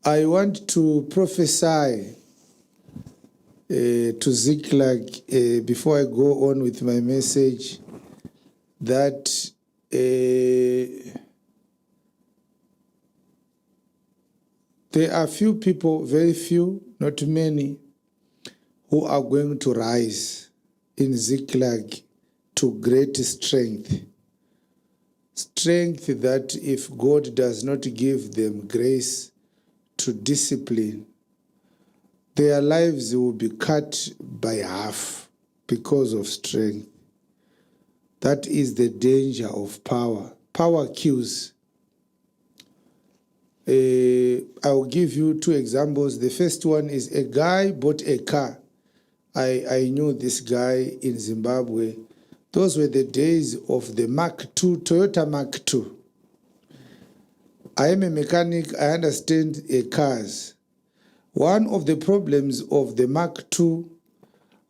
I want to prophesy to Ziklag before I go on with my message that there are few people, very few, not many, who are going to rise in Ziklag to great strength. Strength that if God does not give them grace to discipline, their lives will be cut by half because of strength. That is the danger of power. Power kills. I'll give you two examples. The first one is a guy bought a car. I knew this guy in Zimbabwe. Those were the days of the Mark II, Toyota Mark II. I am a mechanic. I understand cars. One of the problems of the Mark II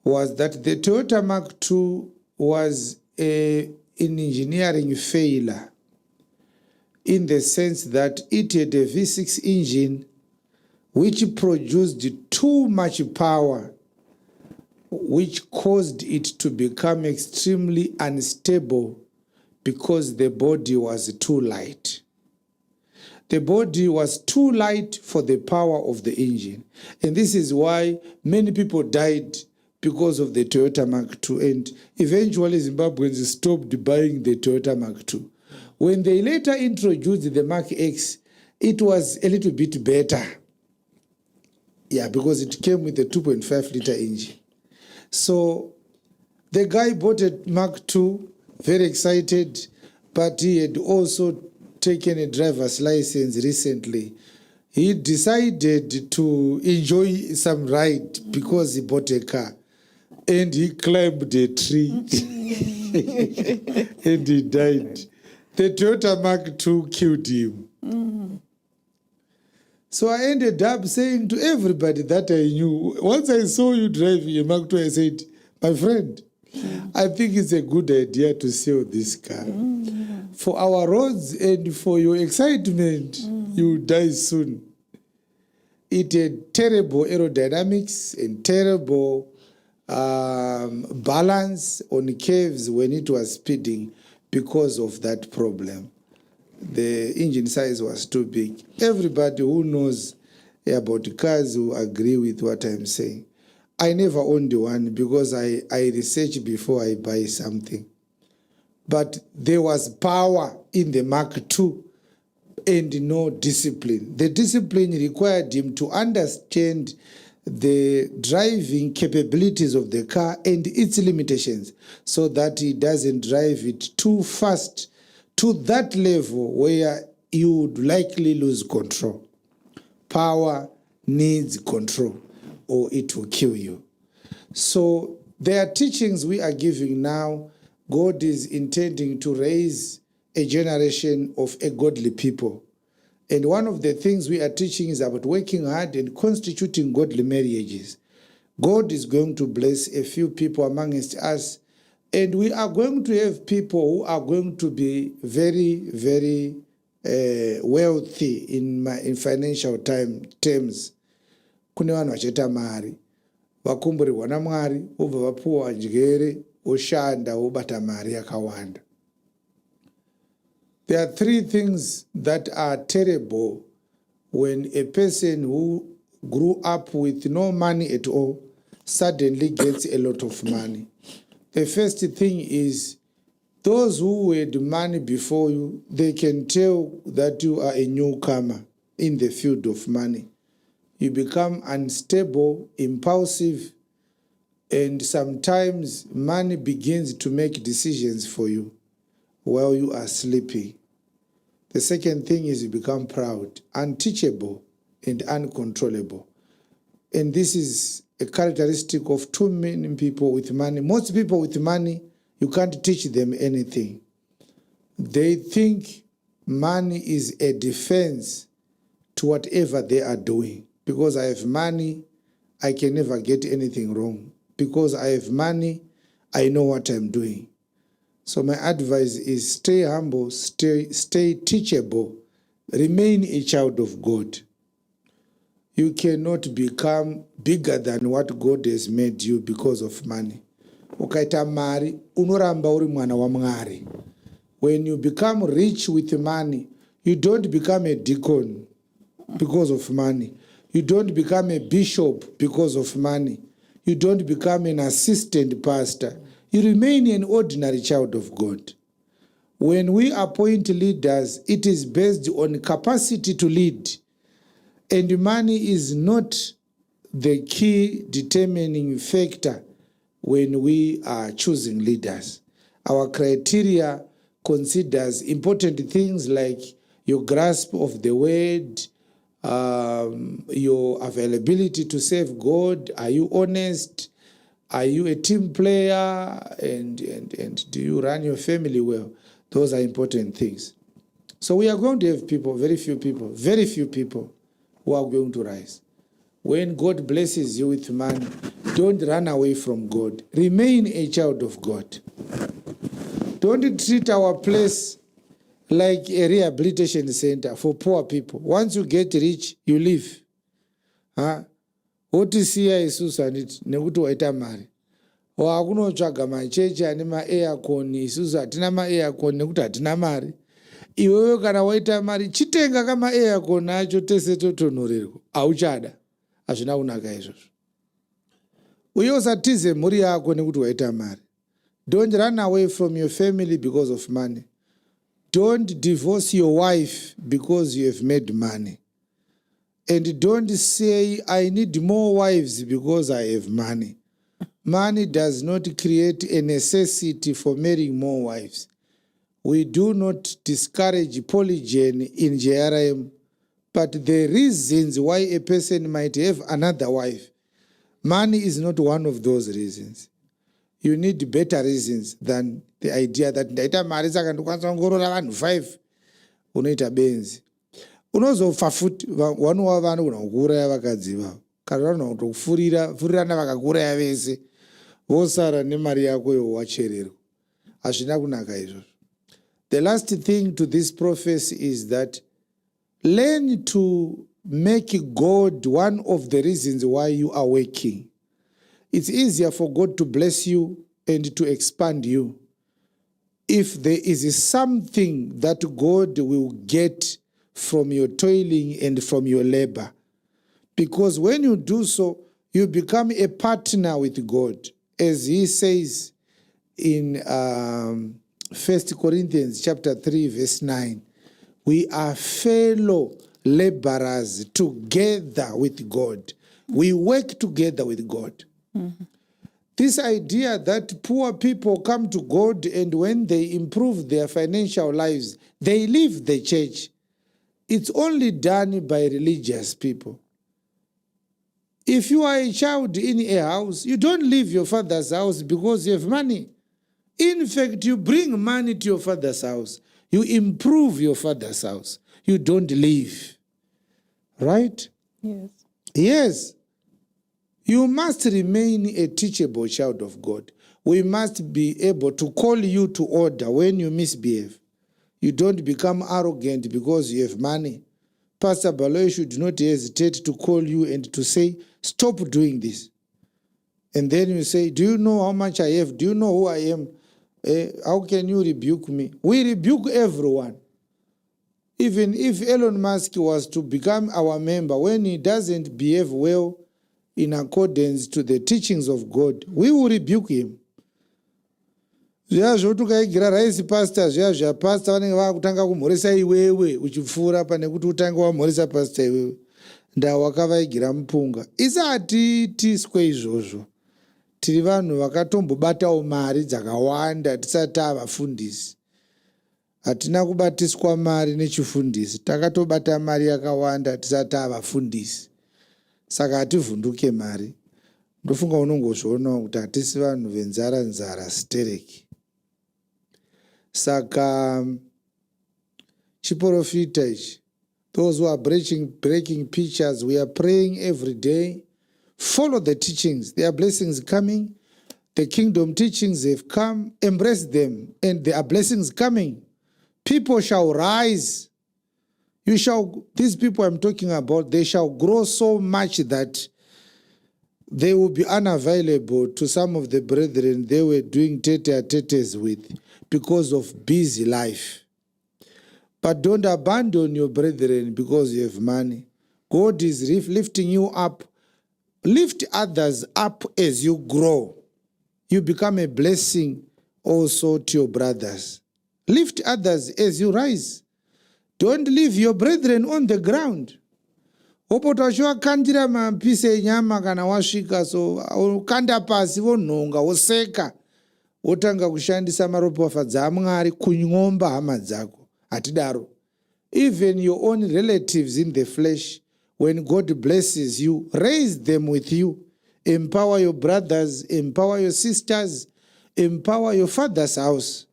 was that the Toyota Mark II was an engineering failure in the sense that it had a V6 engine which produced too much power, which caused it to become extremely unstable because the body was too light. The body was too light for the power of the engine. And this is why many people died because of the Toyota Mark II. And eventually Zimbabweans stopped buying the Toyota Mark II. When they later introduced the Mark X, it was a little bit better. Yeah, because it came with a 2.5 liter engine. So the guy bought a Mark II, very excited, but he had also taken a driver's license recently. He decided to enjoy some ride because he bought a car. And he climbed a tree and he died. The Toyota Mark II killed him. So I ended up saying to everybody that I knew, once I saw you driving a Mark II, I said, my friend, I think it's a good idea to sell this car. For our roads and for your excitement, you die soon. It had terrible aerodynamics and terrible balance on curves when it was speeding because of that problem. The engine size was too big. Everybody who knows about cars will agree with what I'm saying. I never owned one because I research before I buy something. But there was power in the Mark II and no discipline. The discipline required him to understand the driving capabilities of the car and its limitations so that he doesn't drive it too fast to that level where you would likely lose control. Power needs control or it will kill you. So there are teachings we are giving now. God is intending to raise a generation of a godly people. And one of the things we are teaching is about working hard and constituting godly marriages. God is going to bless a few people amongst us, and we are going to have people who are going to be very, very wealthy in financial terms. Kune vanhu vachaita mari, vakumburirwa naMwari, vobva vapuwa njere, voshanda, vobata mari yakawanda. There are three things that are terrible when a person who grew up with no money at all suddenly gets a lot of money. The first thing is those who had money before you, they can tell that you are a newcomer in the field of money. You become unstable, impulsive, and sometimes money begins to make decisions for you while you are sleeping. The second thing is you become proud, unteachable, and uncontrollable. And this is a characteristic of too many people with money. Most people with money, you can't teach them anything. They think money is a defense to whatever they are doing. Because I have money, I can never get anything wrong. Because I have money, I know what I'm doing. So my advice is stay humble, stay teachable, remain a child of God. You cannot become bigger than what God has made you because of money. Ukaita mari, unoramba uri mwana wa Mwari. When you become rich with money, you don't become a deacon because of money. You don't become a bishop because of money. You don't become an assistant pastor. You remain an ordinary child of God. When we appoint leaders, it is based on capacity to lead. And money is not the key determining factor when we are choosing leaders. Our criteria considers important things like your grasp of the word, your availability to serve God. Are you honest? Are you a team player? And do you run your family well? Those are important things. So we are going to have people, very few people who are going to rise. When God blesses you with money, don't run away from God. Remain a child of God. Don't treat our place like a rehabilitation center for poor people. Once you get rich, you leave. Otisiya isusu anditi nekuti waita mari. Wakunotsvaga machechi ane ma-aircon, isusu hatina ma-aircon nekuti hatina mari. Iwewe kana waita mari, chitenga kama-aircon acho tese totonhorerwa. Hauchada. Hazvina kunaka izvozvo. Uye usatize mhuri yako nekuti waita mari. Don't run away from your family because of money. Don't divorce your wife because you have made money. And don't say, I need more wives because I have money. Money does not create a necessity for marrying more wives. We do not discourage polygyny in JRM, but the reasons why a person might have another wife, money is not one of those reasons. You need better reasons than the idea that ndaita mari saka ndokwanisa kungorora vanhu 5 unoita benzi. Unozofa futi wanova vanhu kuna kuuraya vakadzi vavo. Kana vanhu kutofurirana vakakuuraya vese. Vosara nemari yako yowachererwa. Hazvina kunaka izvozvo. The last thing to this prophecy is that learn to make God one of the reasons why you are working. It's easier for God to bless you and to expand you if there is something that God will get from your toiling and from your labor. Because when you do so, you become a partner with God. As he says in 1 Corinthians chapter 3, verse 9, we are fellow laborers together with God. We work together with God. Mm-hmm. This idea that poor people come to God and when they improve their financial lives, they leave the church. It's only done by religious people. If you are a child in a house, you don't leave your father's house because you have money. In fact, you bring money to your father's house. You improve your father's house. You don't leave. Right? Yes. Yes. You must remain a teachable child of God. We must be able to call you to order when you misbehave. You don't become arrogant because you have money. Pastor Baloy should not hesitate to call you and to say, stop doing this. And then you say, do you know how much I have? Do you know who I am? How can you rebuke me? We rebuke everyone. Even if Elon Musk was to become our member, when he doesn't behave well in accordance to the teachings of God, we will rebuke him. Zviya zvotukaigira raisi pastor zviya zvapastor vanenge vakutanga kumhoresa iwewe uchipfuura pane kuti utange wamhoresa pastor iwewe ndawakavaigira mupunga. Isatitiswe izvozvo. Tiri vanhu vakatombobatawo mari dzakawanda tisati tavafundisi. Hatina kubatiswa mari nechifundisi. Takatobata mari yakawanda tisati tavafundisi. Saka hativhunduke mari. Ndofunga unongozviona kuti hatisi vanhu venzara stereki. Saka chiprofita ichi, those who are breaking pictures, we are praying every day. Follow the teachings. There are blessings coming. The kingdom teachings have come. Embrace them. And there are blessings coming. People shall rise. These people I'm talking about, they shall grow so much that they will be unavailable to some of the brethren they were doing tete-a-tetes with because of busy life. But don't abandon your brethren because you have money. God is lifting you up. Lift others up as you grow. You become a blessing also to your brothers. Lift others as you rise. Don't leave your brethren on the ground. Opota washiwakandira mapise enyama kana wasvika so ukanda pasi vonhonga woseka wotanga kushandisa maropafadzo aMwari kunyomba hama dzako. Hatidaro. Even your own relatives in the flesh, when God blesses you, raise them with you. Empower your brothers, empower your sisters, empower your father's house.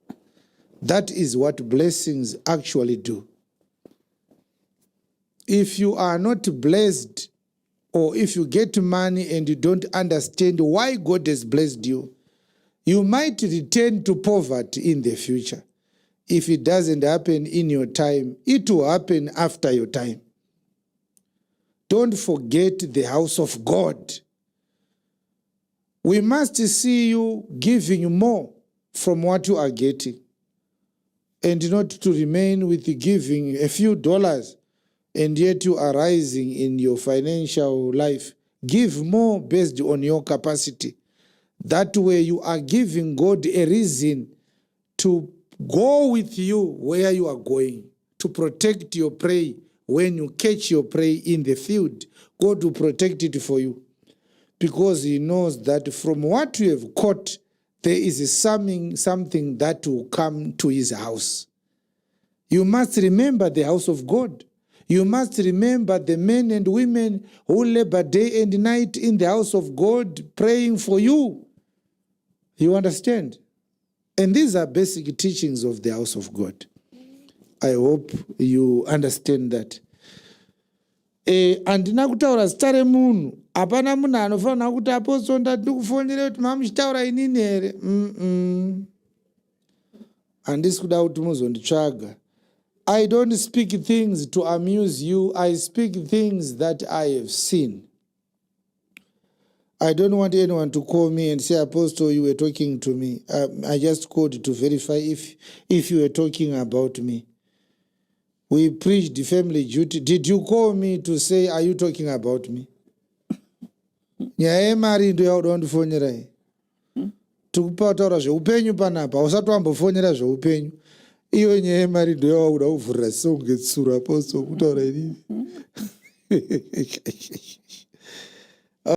That is what blessings actually do. If you are not blessed, or if you get money and you don't understand why God has blessed you, you might return to poverty in the future. If it doesn't happen in your time, it will happen after your time. Don't forget the house of God. We must see you giving more from what you are getting, and not to remain with giving a few dollars and yet you are rising in your financial life. Give more based on your capacity. That way you are giving God a reason to go with you where you are going, to protect your prey. When you catch your prey in the field, God will protect it for you, because he knows that from what you have caught, there is something that will come to his house. You must remember the house of God. You must remember the men and women who labor day and night in the house of God praying for you. You understand? And these are basic teachings of the house of God. I hope you understand that. Andina kutaura zita remunhu, hapana munhu anofanira kuti apostle ndiri kufonera kuti mamuchitaura inini here. Handisi kuda kuti muzonditsvaga. I don't speak things to amuse you. I speak things that I have seen. I don't want anyone to call me and say, Apostle, you were talking to me. I just called to verify if you were talking about me. We preached the family duty. Did you call me to say, are you talking about me? Nyaya yemari ndo yauda kundifonera iyi. Tikupa kutaura zveupenyu panapa, usati wambofonera zveupenyu. Iwe nyaya yemari ndo yauda kuvhurira songe tsuro, Apostle, kutaura inini.